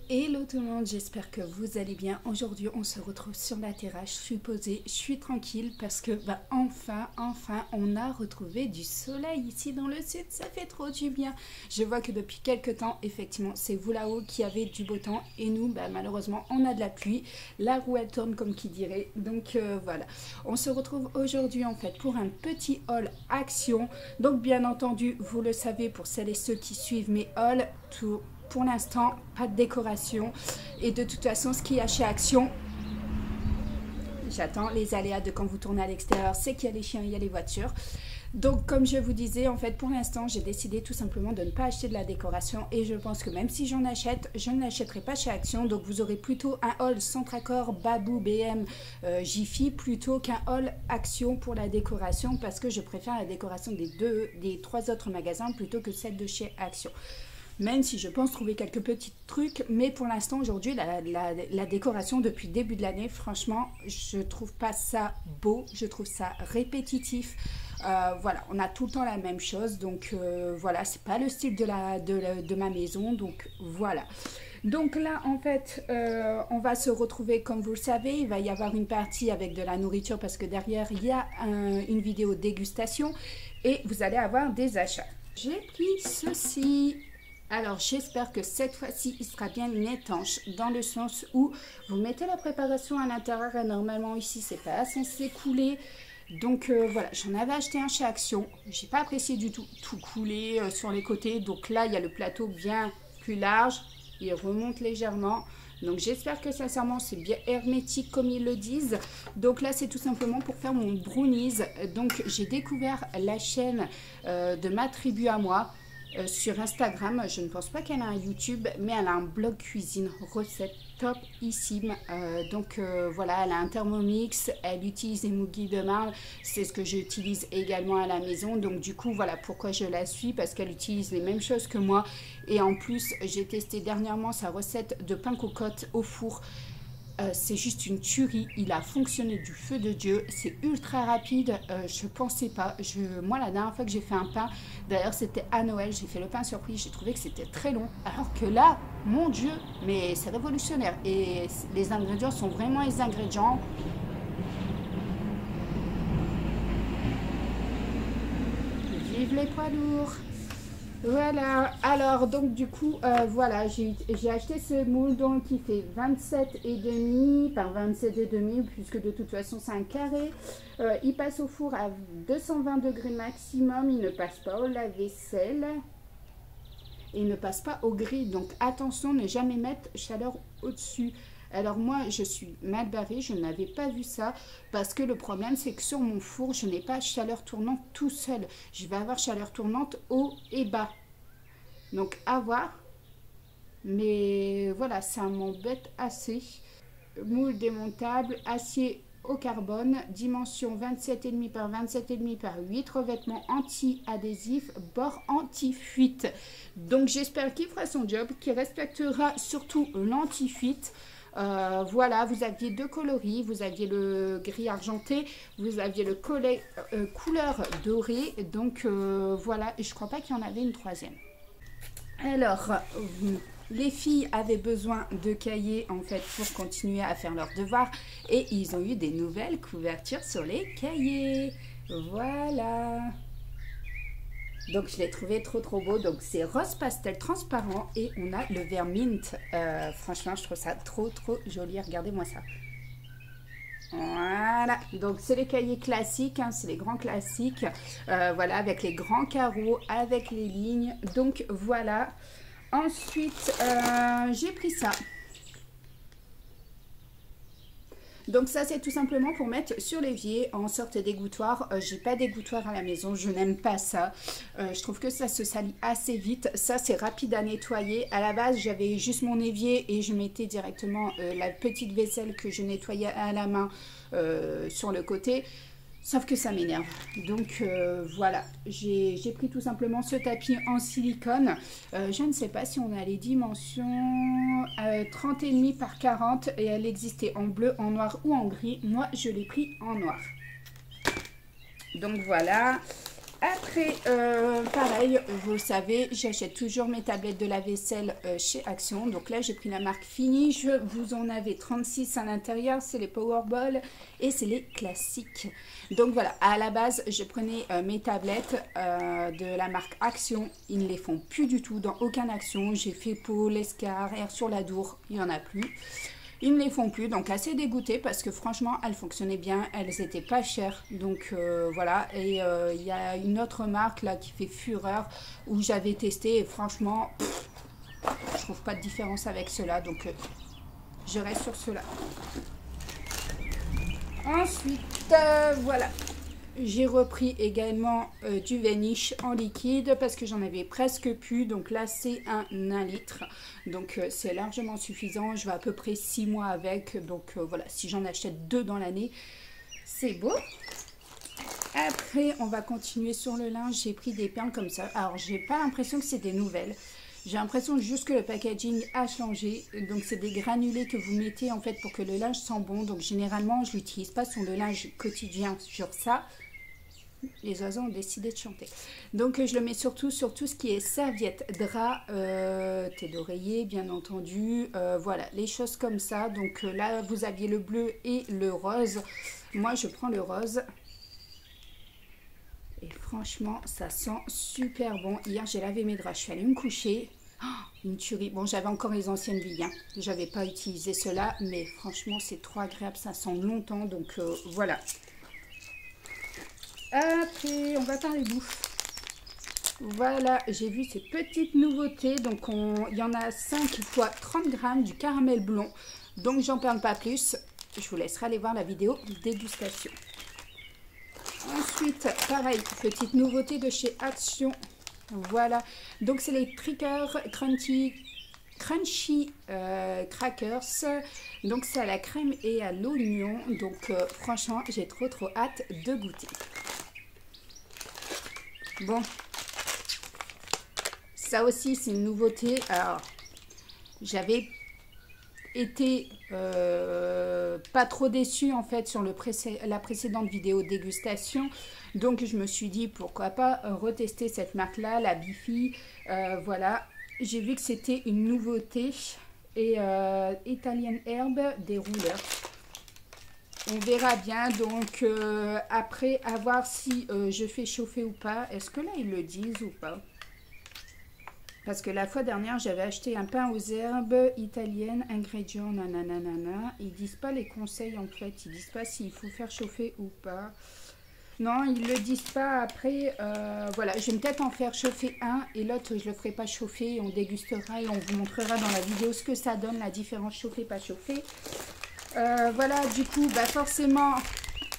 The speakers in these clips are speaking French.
Hello tout le monde, j'espère que vous allez bien. Aujourd'hui on se retrouve sur la terrasse, je suis posée, je suis tranquille parce que enfin on a retrouvé du soleil ici dans le sud, ça fait trop du bien. Je vois que depuis quelques temps effectivement c'est vous là-haut qui avez du beau temps et nous malheureusement on a de la pluie, la roue elle tourne comme qui dirait. Donc voilà, on se retrouve aujourd'hui en fait pour un petit haul action. Donc bien entendu vous le savez pour celles et ceux qui suivent mes hauls, pour l'instant, pas de décoration. Et de toute façon, ce qu'il y a chez Action, j'attends les aléas de quand vous tournez à l'extérieur, c'est qu'il y a les chiens, il y a les voitures. Donc, comme je vous disais, en fait, pour l'instant, j'ai décidé tout simplement de ne pas acheter de la décoration. Et je pense que même si j'en achète, je ne l'achèterai pas chez Action. Donc, vous aurez plutôt un haul Centracor, Babou, BM, Jiffy, plutôt qu'un haul Action pour la décoration. Parce que je préfère la décoration des trois autres magasins plutôt que celle de chez Action. Même si je pense trouver quelques petits trucs, mais pour l'instant aujourd'hui la décoration depuis le début de l'année, franchement je trouve pas ça beau, je trouve ça répétitif. Voilà, on a tout le temps la même chose, donc voilà, c'est pas le style de ma maison, donc voilà. Donc là en fait on va se retrouver comme vous le savez, il va y avoir une partie avec de la nourriture parce que derrière il y a une vidéo dégustation et vous allez avoir des achats. J'ai pris ceci. Alors j'espère que cette fois-ci il sera bien étanche dans le sens où vous mettez la préparation à l'intérieur et normalement ici c'est pas censé couler. Donc voilà, j'en avais acheté un chez Action, j'ai pas apprécié du tout couler sur les côtés. Donc là il y a le plateau bien plus large, il remonte légèrement. Donc j'espère que sincèrement c'est bien hermétique comme ils le disent. Donc là c'est tout simplement pour faire mon brownies. Donc j'ai découvert la chaîne de ma tribu à moi. Sur Instagram, je ne pense pas qu'elle a un YouTube, mais elle a un blog cuisine recette topissime. Donc voilà, elle a un Thermomix, elle utilise des mougis de marle, c'est ce que j'utilise également à la maison. Donc du coup, voilà pourquoi je la suis, parce qu'elle utilise les mêmes choses que moi. Et en plus, j'ai testé dernièrement sa recette de pain cocotte au four. C'est juste une tuerie, il a fonctionné du feu de Dieu, c'est ultra rapide, je pensais pas, moi la dernière fois que j'ai fait un pain, d'ailleurs c'était à Noël, j'ai fait le pain surprise, j'ai trouvé que c'était très long, alors que là, mon Dieu, mais c'est révolutionnaire, et les ingrédients sont vraiment les ingrédients. Vive les poids lourds. Voilà, alors donc du coup, voilà, j'ai acheté ce moule donc qui fait 27,5 par 27,5 puisque de toute façon c'est un carré. Il passe au four à 220 degrés maximum, il ne passe pas au lave-vaisselle et il ne passe pas au grill. Donc attention, ne jamais mettre chaleur au-dessus. Alors moi, je suis mal barrée, je n'avais pas vu ça parce que le problème, c'est que sur mon four, je n'ai pas chaleur tournante tout seul. Je vais avoir chaleur tournante haut et bas. Donc à voir. Mais voilà, ça m'embête assez. Moule démontable, acier au carbone, dimension 27,5 par 27,5 par 8, revêtement anti-adhésif, bord anti-fuite. Donc j'espère qu'il fera son job, qu'il respectera surtout l'anti-fuite. Voilà, vous aviez deux coloris, vous aviez le gris argenté, vous aviez le couleur dorée, donc voilà, et je crois pas qu'il y en avait une troisième. Alors, les filles avaient besoin de cahiers en fait pour continuer à faire leurs devoirs et ils ont eu des nouvelles couvertures sur les cahiers. Voilà. Donc je l'ai trouvé trop beau. Donc c'est rose pastel transparent et on a le vert mint. Franchement je trouve ça trop joli. Regardez-moi ça. Voilà, donc c'est les cahiers classiques, hein, c'est les grands classiques. Voilà, avec les grands carreaux, avec les lignes. Donc voilà. Ensuite j'ai pris ça. Donc ça c'est tout simplement pour mettre sur l'évier en sorte d'égouttoir. J'ai pas d'égouttoir à la maison, je n'aime pas ça. Je trouve que ça se salit assez vite. Ça c'est rapide à nettoyer. À la base j'avais juste mon évier et je mettais directement la petite vaisselle que je nettoyais à la main sur le côté. Sauf que ça m'énerve. Donc voilà, j'ai pris tout simplement ce tapis en silicone. Je ne sais pas si on a les dimensions 30,5 par 40 et elle existait en bleu, en noir ou en gris. Moi, je l'ai pris en noir. Donc voilà. Après, pareil, vous le savez, j'achète toujours mes tablettes de lave-vaisselle chez Action. Donc là, j'ai pris la marque Finish. Vous en avez 36 à l'intérieur. C'est les Powerball et c'est les classiques. Donc voilà, à la base, je prenais mes tablettes de la marque Action. Ils ne les font plus du tout dans aucun Action. J'ai fait pour l'Escar, Air sur la Dour, il n'y en a plus. Ils ne les font plus, donc assez dégoûtée parce que franchement, elles fonctionnaient bien, elles étaient pas chères. Donc voilà, et il y a une autre marque là qui fait fureur où j'avais testé et franchement, je trouve pas de différence avec cela. Donc je reste sur cela. Ensuite, voilà. J'ai repris également du Vanish en liquide parce que j'en avais presque plus. Donc là, c'est un 1 litre. Donc c'est largement suffisant. Je vais à peu près 6 mois avec. Donc voilà, si j'en achète 2 dans l'année, c'est beau. Après, on va continuer sur le linge. J'ai pris des perles comme ça. Alors, j'ai pas l'impression que c'est des nouvelles. J'ai l'impression juste que le packaging a changé. Donc, c'est des granulés que vous mettez en fait pour que le linge sent bon. Donc, généralement, je l'utilise pas sur le linge quotidien sur ça. Les oiseaux ont décidé de chanter. Donc, je le mets surtout sur tout ce qui est serviette, drap, thé d'oreiller, bien entendu. Voilà, les choses comme ça. Donc, là, vous aviez le bleu et le rose. Moi, je prends le rose. Et franchement, ça sent super bon. Hier, j'ai lavé mes draps. Je suis allée me coucher. Oh, une tuerie. Bon, j'avais encore les anciennes billes. Hein. Je n'avais pas utilisé cela. Mais franchement, c'est trop agréable. Ça sent longtemps. Donc, voilà. Après, on va parler bouffe. Voilà, j'ai vu ces petites nouveautés. Donc, il y en a 5 fois 30 grammes du caramel blond. Donc, j'en parle pas plus. Je vous laisserai aller voir la vidéo dégustation. Ensuite, pareil, petite nouveauté de chez Action. Voilà, donc c'est les Trickers Crunchy Crackers. Donc c'est à la crème et à l'oignon. Donc franchement, j'ai trop hâte de goûter. Bon, ça aussi c'est une nouveauté. Alors, j'avais été pas trop déçue en fait sur la précédente vidéo dégustation, donc je me suis dit pourquoi pas retester cette marque là, la Bifi. Voilà, j'ai vu que c'était une nouveauté et Italian Herb des rouleurs. On verra bien, donc après à voir si je fais chauffer ou pas. Est-ce que là ils le disent ou pas? Parce que la fois dernière, j'avais acheté un pain aux herbes italiennes, ingrédients, nanana. Ils disent pas les conseils en fait. Ils disent pas s'il faut faire chauffer ou pas. Non, ils le disent pas. Après, voilà, je vais peut-être en faire chauffer un et l'autre, je le ferai pas chauffer. On dégustera et on vous montrera dans la vidéo ce que ça donne, la différence chauffé, pas chauffé. Voilà, du coup, bah forcément...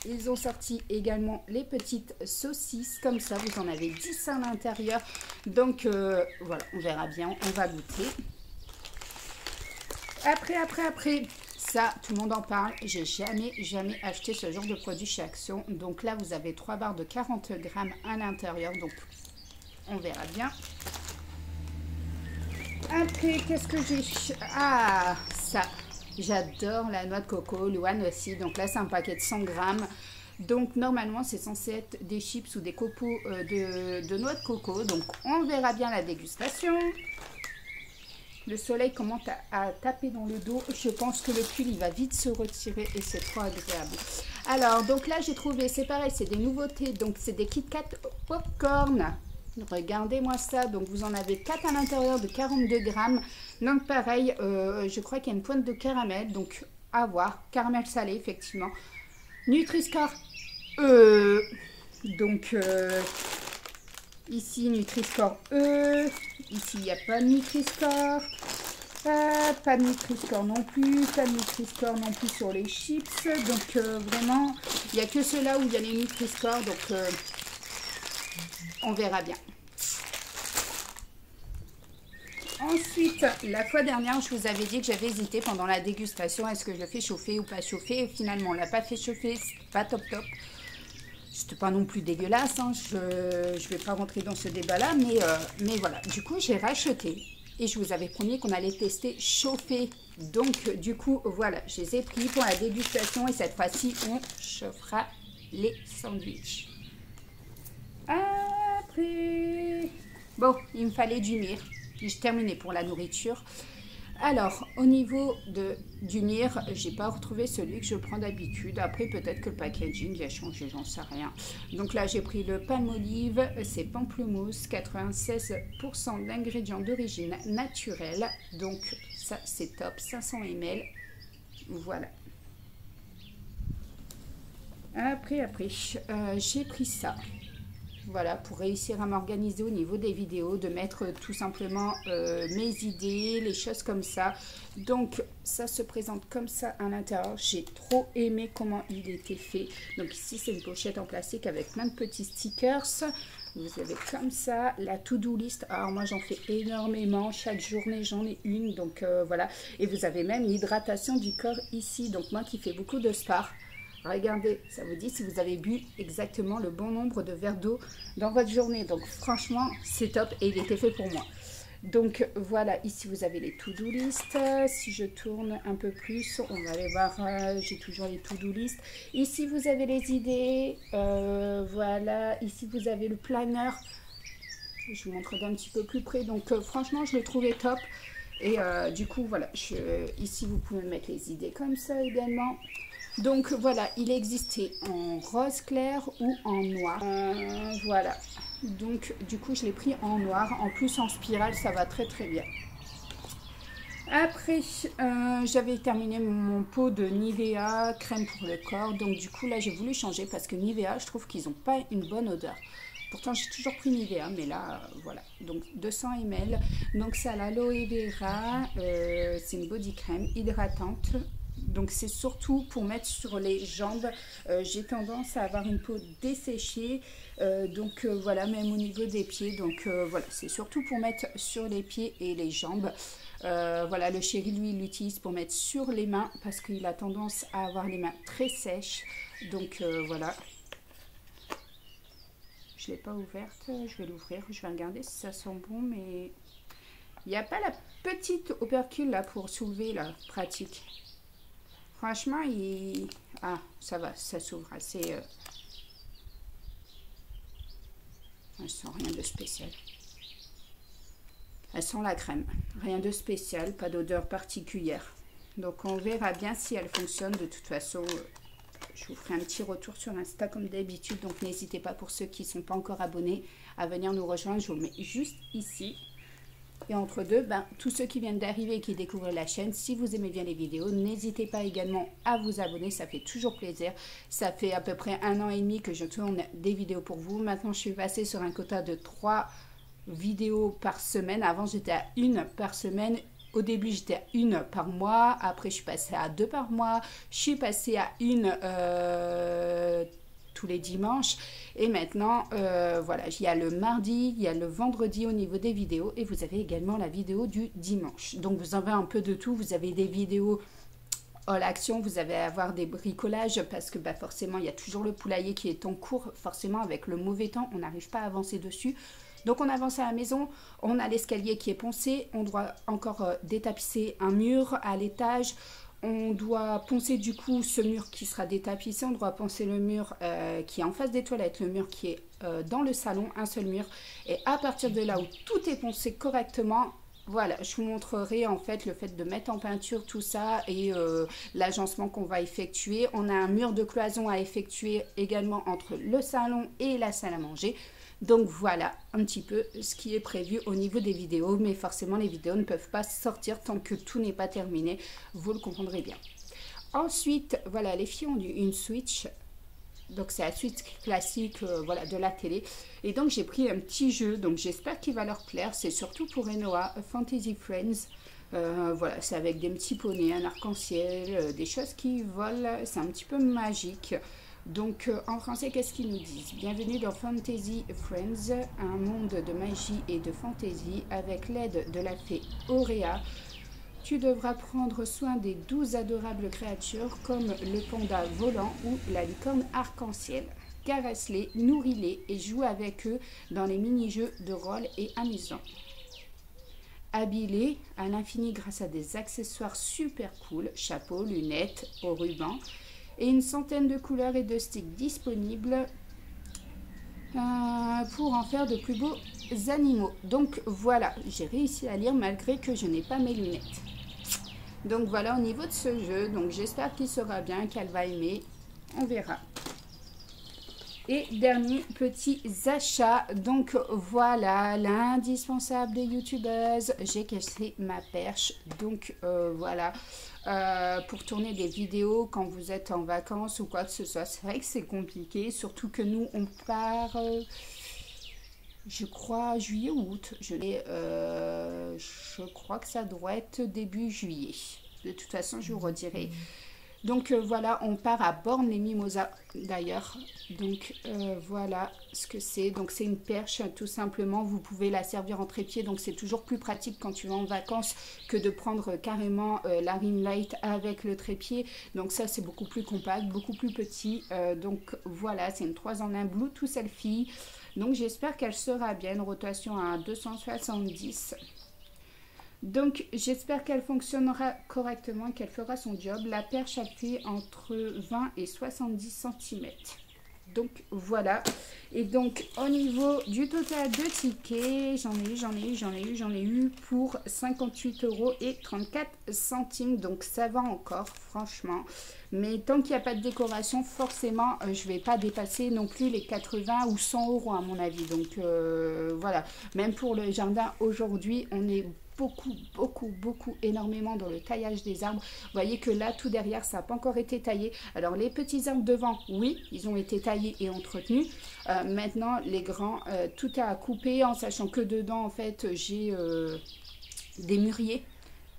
Ils ont sorti également les petites saucisses, comme ça, vous en avez 10 à l'intérieur. Donc, voilà, on verra bien, on va goûter. Après, ça, tout le monde en parle. J'ai jamais acheté ce genre de produit chez Action. Donc là, vous avez 3 barres de 40 grammes à l'intérieur. Donc, on verra bien. Après, qu'est-ce que j'ai? Ah, ça... J'adore la noix de coco, Luan aussi. Donc là, c'est un paquet de 100 grammes. Donc normalement, c'est censé être des chips ou des copeaux de noix de coco. Donc on verra bien la dégustation. Le soleil commence à taper dans le dos. Je pense que le pull, il va vite se retirer et c'est trop agréable. Alors, donc là, j'ai trouvé, c'est pareil, c'est des nouveautés. Donc c'est des Kit Kat popcorn. Regardez-moi ça, donc vous en avez 4 à l'intérieur de 42 grammes. Donc pareil, je crois qu'il y a une pointe de caramel, donc à voir. Caramel salé, effectivement. Nutri-Score E. Donc ici, Nutri-Score E. Ici, il n'y a pas de Nutri-Score. Pas de Nutri-Score non plus. Pas de Nutri-Score non plus sur les chips. Donc vraiment, il n'y a que ceux-là où il y a les Nutri-Score. Donc... on verra bien. Ensuite, la fois dernière, je vous avais dit que j'avais hésité pendant la dégustation. Est-ce que je le fais chauffer ou pas chauffer? Et finalement, on ne l'a pas fait chauffer. C'est pas top. C'était pas non plus dégueulasse. Hein. Je ne vais pas rentrer dans ce débat-là. Mais voilà. Du coup, j'ai racheté. Et je vous avais promis qu'on allait tester chauffer. Donc, du coup, voilà. Je les ai pris pour la dégustation. Et cette fois-ci, on chauffera les sandwichs. Après, bon, il me fallait du myrrhe. J'ai terminé pour la nourriture. Alors, au niveau du myrrhe, j'ai pas retrouvé celui que je prends d'habitude. Après, peut-être que le packaging a changé, j'en sais rien. Donc là, j'ai pris le Palmolive, c'est pamplemousse, 96% d'ingrédients d'origine naturelle. Donc ça, c'est top, 500 ml. Voilà. Après, j'ai pris ça. Voilà, pour réussir à m'organiser au niveau des vidéos, de mettre tout simplement mes idées, les choses comme ça. Donc, ça se présente comme ça à l'intérieur. J'ai trop aimé comment il était fait. Donc ici, c'est une pochette en plastique avec plein de petits stickers. Vous avez comme ça la to-do list. Alors moi, j'en fais énormément. Chaque journée, j'en ai une. Donc voilà. Et vous avez même l'hydratation du corps ici. Donc moi qui fais beaucoup de sport. Regardez, ça vous dit si vous avez bu exactement le bon nombre de verres d'eau dans votre journée. Donc franchement, c'est top et il était fait pour moi. Donc voilà, ici vous avez les to-do list. Si je tourne un peu plus, on va aller voir, j'ai toujours les to-do list. Ici vous avez les idées, voilà. Ici vous avez le planner. Je vous montre d'un petit peu plus près. Donc franchement, je l'ai trouvé top. Et du coup, voilà, ici vous pouvez mettre les idées comme ça également. Donc voilà, il existait en rose clair ou en noir. Voilà. Donc du coup, je l'ai pris en noir. En plus, en spirale, ça va très très bien. Après, j'avais terminé mon pot de Nivea, crème pour le corps. Donc du coup, là, j'ai voulu changer parce que Nivea, je trouve qu'ils n'ont pas une bonne odeur. Pourtant, j'ai toujours pris Nivea, mais là, voilà. Donc, 200 ml. Donc, ça a l'aloe vera. C'est une body crème hydratante. Donc, c'est surtout pour mettre sur les jambes. J'ai tendance à avoir une peau desséchée. Voilà, même au niveau des pieds. Donc, voilà, c'est surtout pour mettre sur les pieds et les jambes. Voilà, le chéri, lui, il l'utilise pour mettre sur les mains parce qu'il a tendance à avoir les mains très sèches. Donc, voilà. Je ne l'ai pas ouverte, je vais l'ouvrir, je vais regarder si ça sent bon, mais il n'y a pas la petite opercule là pour soulever, là, pratique. Franchement, ah, ça va, ça s'ouvre assez... Elle sent rien de spécial. Elle sent la crème, rien de spécial, pas d'odeur particulière. Donc on verra bien si elle fonctionne. De toute façon... Je vous ferai un petit retour sur Insta comme d'habitude. Donc, n'hésitez pas pour ceux qui ne sont pas encore abonnés à venir nous rejoindre. Je vous le mets juste ici. Et entre deux, tous ceux qui viennent d'arriver et qui découvrent la chaîne, si vous aimez bien les vidéos, n'hésitez pas également à vous abonner. Ça fait toujours plaisir. Ça fait à peu près 1 an et demi que je tourne des vidéos pour vous. Maintenant, je suis passée sur un quota de 3 vidéos par semaine. Avant, j'étais à 1 par semaine. Au début, j'étais à 1 par mois. Après, je suis passée à 2 par mois. Je suis passée à 1 tous les dimanches. Et maintenant, voilà, il y a le mardi, il y a le vendredi au niveau des vidéos. Et vous avez également la vidéo du dimanche. Donc, vous avez un peu de tout. Vous avez des vidéos all action. Vous allez avoir des bricolages parce que forcément, il y a toujours le poulailler qui est en cours. Forcément, avec le mauvais temps, on n'arrive pas à avancer dessus. Donc on avance à la maison, on a l'escalier qui est poncé, on doit encore détapisser un mur à l'étage, on doit poncer du coup ce mur qui sera détapissé, on doit poncer le mur qui est en face des toilettes, le mur qui est dans le salon, un seul mur. Et à partir de là où tout est poncé correctement, voilà, je vous montrerai en fait le fait de mettre en peinture tout ça et l'agencement qu'on va effectuer. On a un mur de cloison à effectuer également entre le salon et la salle à manger. Donc voilà un petit peu ce qui est prévu au niveau des vidéos, mais forcément les vidéos ne peuvent pas sortir tant que tout n'est pas terminé, vous le comprendrez bien. Ensuite, voilà, les filles ont une Switch, donc c'est la Switch classique voilà, de la télé, et donc j'ai pris un petit jeu, donc j'espère qu'il va leur plaire, c'est surtout pour Enoa, Fantasy Friends. Voilà, c'est avec des petits poneys, un arc-en-ciel, des choses qui volent, c'est un petit peu magique. Donc, en français, qu'est-ce qu'ils nous disent? Bienvenue dans Fantasy Friends, un monde de magie et de fantaisie. Avec l'aide de la fée Auréa, tu devras prendre soin des 12 adorables créatures comme le panda volant ou la licorne arc-en-ciel. Caresse-les, nourris-les et joue avec eux dans les mini-jeux de rôle et amusants. Habille-les à l'infini grâce à des accessoires super cool, chapeau, lunettes, au ruban, et une centaine de couleurs et de sticks disponibles. pour en faire de plus beaux animaux. Donc voilà, j'ai réussi à lire malgré que je n'ai pas mes lunettes. Donc voilà au niveau de ce jeu, donc j'espère qu'il sera bien, qu'elle va aimer, on verra. Et dernier petit achat, donc voilà, l'indispensable des youtubeuses, j'ai cassé ma perche, donc voilà, pour tourner des vidéos quand vous êtes en vacances ou quoi que ce soit, c'est vrai que c'est compliqué, surtout que nous on part, je crois juillet ou août, je crois que ça doit être début juillet, de toute façon je vous redirai. Donc voilà, on part à Bornes-les-Mimosas d'ailleurs. Donc voilà ce que c'est. Donc c'est une perche tout simplement. Vous pouvez la servir en trépied. Donc c'est toujours plus pratique quand tu vas en vacances que de prendre carrément la ring light avec le trépied. Donc ça c'est beaucoup plus compact, beaucoup plus petit. Donc voilà, c'est une 3 en 1 Bluetooth selfie. Donc j'espère qu'elle sera bien. Une rotation à 270. Donc j'espère qu'elle fonctionnera correctement, qu'elle fera son job. La perche a fait entre 20 et 70 cm. Donc voilà. Et donc au niveau du total de tickets, j'en ai eu pour 58,34 €. Donc ça va encore, franchement. Mais tant qu'il n'y a pas de décoration, forcément, je ne vais pas dépasser non plus les 80 ou 100 € à mon avis. Donc voilà. Même pour le jardin, aujourd'hui, on est énormément dans le taillage des arbres. Vous voyez que là, tout derrière, ça n'a pas encore été taillé. Alors, les petits arbres devant, oui, ils ont été taillés et entretenus. Maintenant, les grands, tout est à couper, en sachant que dedans, en fait, j'ai des mûriers.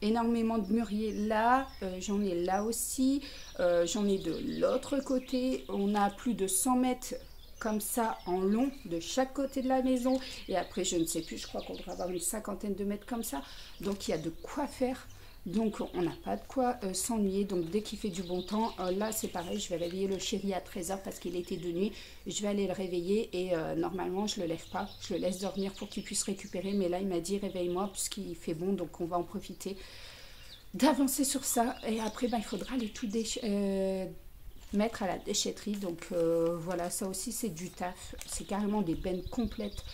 Énormément de mûriers là, j'en ai là aussi, j'en ai de l'autre côté. On a plus de 100 mètres comme ça en long de chaque côté de la maison, et après je ne sais plus, je crois qu'on devrait avoir une 50aine de mètres comme ça, donc il y a de quoi faire. Donc on n'a pas de quoi s'ennuyer. Donc dès qu'il fait du bon temps, là c'est pareil, je vais réveiller le chéri à 13 h parce qu'il était de nuit. Je vais aller le réveiller et normalement je le lève pas, je le laisse dormir pour qu'il puisse récupérer. Mais là il m'a dit réveille-moi puisqu'il fait bon, donc on va en profiter d'avancer sur ça. Et après il faudra les tout mettre à la déchetterie. Donc voilà, ça aussi c'est du taf, c'est carrément des bennes complètes.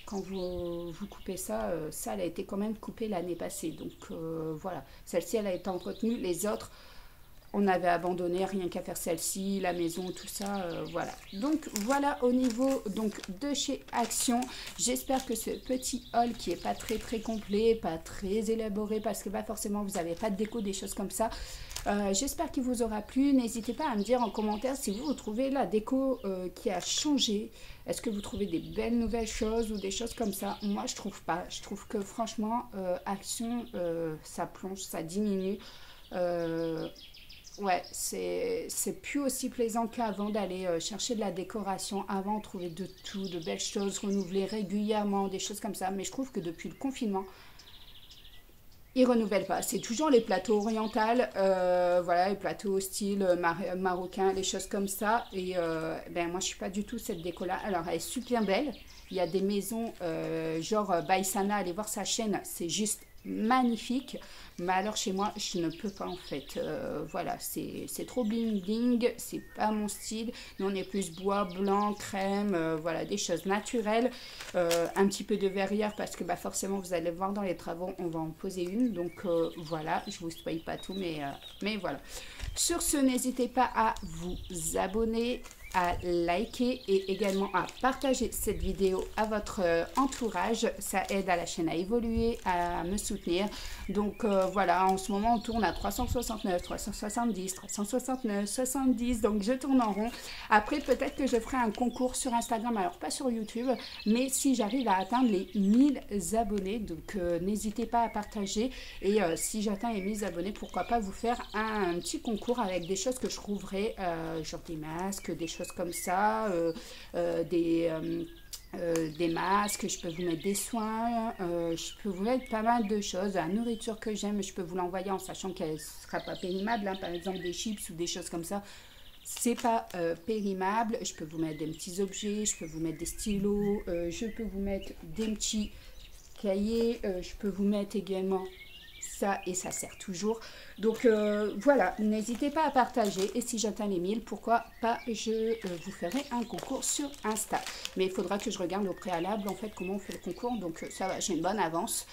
Quand vous coupez ça, ça elle a été quand même coupée l'année passée, donc voilà, celle-ci elle a été entretenue, les autres on avait abandonné, rien qu'à faire celle-ci, la maison, tout ça, voilà. Donc voilà au niveau donc de chez Action. J'espère que ce petit haul qui est pas très complet, pas très élaboré, parce que forcément vous n'avez pas de déco, des choses comme ça. J'espère qu'il vous aura plu. N'hésitez pas à me dire en commentaire si vous trouvez la déco qui a changé. Est-ce que vous trouvez des belles nouvelles choses ou des choses comme ça? Moi, je trouve pas. Je trouve que franchement, Action, ça plonge, ça diminue. Ouais, c'est plus aussi plaisant qu'avant d'aller chercher de la décoration. Avant, on trouvait de tout, de belles choses renouvelées régulièrement, des choses comme ça. Mais je trouve que depuis le confinement, ils renouvellent pas. C'est toujours les plateaux orientaux, voilà, les plateaux style marocain, les choses comme ça. Et moi, je suis pas du tout cette déco-là. Alors, elle est super belle. Il y a des maisons genre Baïsana, allez voir sa chaîne, c'est juste magnifique. Mais alors chez moi, je ne peux pas en fait. Voilà, c'est trop bling bling, c'est pas mon style. Nous on est plus bois, blanc, crème, voilà, des choses naturelles. Un petit peu de verrière parce que forcément vous allez voir dans les travaux, on va en poser une. Donc voilà, je vous spoil pas tout, mais voilà. Sur ce, n'hésitez pas à vous abonner, à liker et également à partager cette vidéo à votre entourage. Ça aide à la chaîne à évoluer, à me soutenir. Donc voilà, en ce moment on tourne à 369, 370, 369, 70. Donc je tourne en rond. Après peut-être que je ferai un concours sur Instagram, alors pas sur YouTube, mais si j'arrive à atteindre les 1000 abonnés. Donc n'hésitez pas à partager. Et si j'atteins les 1000 abonnés, pourquoi pas vous faire un petit concours avec des choses que je trouverai, genre des masques, des choses comme ça, des masques, je peux vous mettre des soins, je peux vous mettre pas mal de choses. La nourriture que j'aime, je peux vous l'envoyer en sachant qu'elle ne sera pas périmable, hein, par exemple des chips ou des choses comme ça, c'est pas périmable. Je peux vous mettre des petits objets, je peux vous mettre des stylos, je peux vous mettre des petits cahiers, je peux vous mettre également ça et ça sert toujours. Donc voilà, n'hésitez pas à partager et si j'atteins les 1000, pourquoi pas, je vous ferai un concours sur Insta. Mais il faudra que je regarde au préalable en fait comment on fait le concours, donc ça va, j'ai une bonne avance.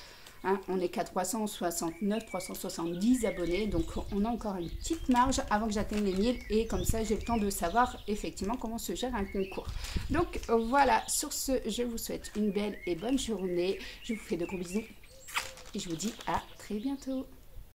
Hein, on est qu'à 369, 370 abonnés, donc on a encore une petite marge avant que j'atteigne les 1000 et comme ça j'ai le temps de savoir effectivement comment se gère un concours. Donc voilà, sur ce, je vous souhaite une belle et bonne journée, je vous fais de gros bisous et je vous dis à très bientôt.